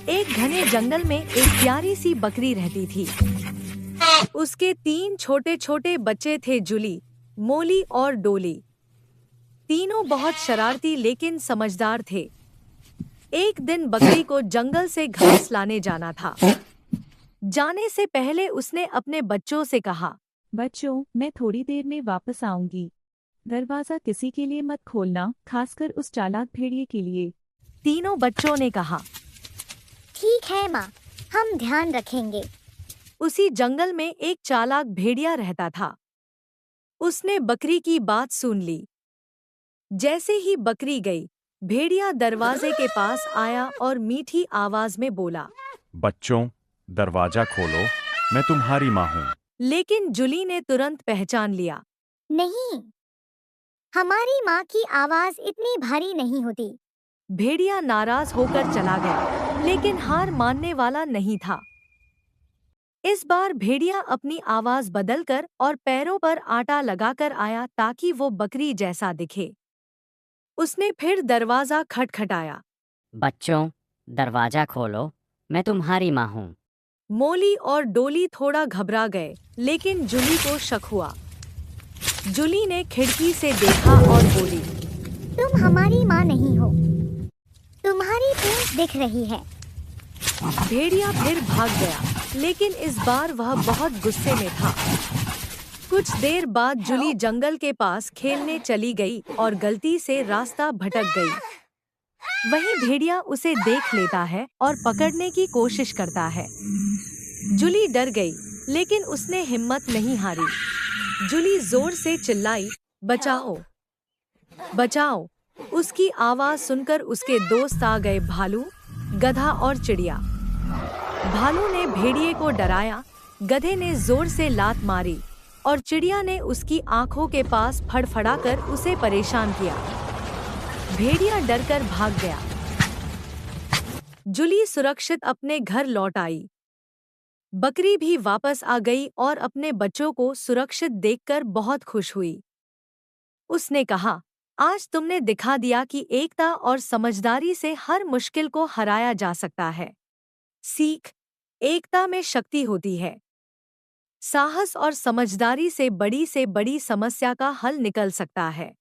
एक घने जंगल में एक प्यारी सी बकरी रहती थी। उसके 3 छोटे छोटे बच्चे थे, जूली, मोली और डोली। तीनों बहुत शरारती लेकिन समझदार थे। एक दिन बकरी को जंगल से घास लाने जाना था। जाने से पहले उसने अपने बच्चों से कहा, बच्चों, मैं थोड़ी देर में वापस आऊंगी। दरवाजा किसी के लिए मत खोलना, खासकर उस चालाक भेड़िए के लिए। तीनों बच्चों ने कहा। ठीक है माँ, हम ध्यान रखेंगे। उसी जंगल में एक चालाक भेड़िया रहता था। उसने बकरी की बात सुन ली। जैसे ही बकरी गई, भेड़िया दरवाजे के पास आया और मीठी आवाज में बोला, बच्चों, दरवाजा खोलो, मैं तुम्हारी माँ हूँ। लेकिन जूली ने तुरंत पहचान लिया। नहीं, हमारी माँ की आवाज इतनी भारी नहीं होती। भेड़िया नाराज होकर चला गया, लेकिन हार मानने वाला नहीं था। इस बार भेड़िया अपनी आवाज बदलकर और पैरों पर आटा लगाकर आया ताकि वो बकरी जैसा दिखे। उसने फिर दरवाजा खटखटाया। बच्चों, दरवाजा खोलो, मैं तुम्हारी माँ हूँ। मोली और डोली थोड़ा घबरा गए, लेकिन जूली को शक हुआ। जूली ने खिड़की से देखा और बोली, तुम हमारी माँ नहीं हो, तुम्हारी पूंछ दिख रही है। भेड़िया फिर भाग गया, लेकिन इस बार वह बहुत गुस्से में था। कुछ देर बाद जूली जंगल के पास खेलने चली गई और गलती से रास्ता भटक गई। वहीं भेड़िया उसे देख लेता है और पकड़ने की कोशिश करता है। जूली डर गई, लेकिन उसने हिम्मत नहीं हारी। जूली जोर से चिल्लाई, बचाओ, बचाओ। उसकी आवाज सुनकर उसके दोस्त आ गए, भालू, गधा और चिड़िया। भालू ने भेड़िए को डराया, गधे ने जोर से लात मारी और चिड़िया ने उसकी आंखों के पास फड़फड़ाकर उसे परेशान किया। भेड़िया डरकर भाग गया। जूली सुरक्षित अपने घर लौट आई। बकरी भी वापस आ गई और अपने बच्चों को सुरक्षित देखकर बहुत खुश हुई। उसने कहा, आज तुमने दिखा दिया कि एकता और समझदारी से हर मुश्किल को हराया जा सकता है। सीख, एकता में शक्ति होती है। साहस और समझदारी से बड़ी समस्या का हल निकल सकता है।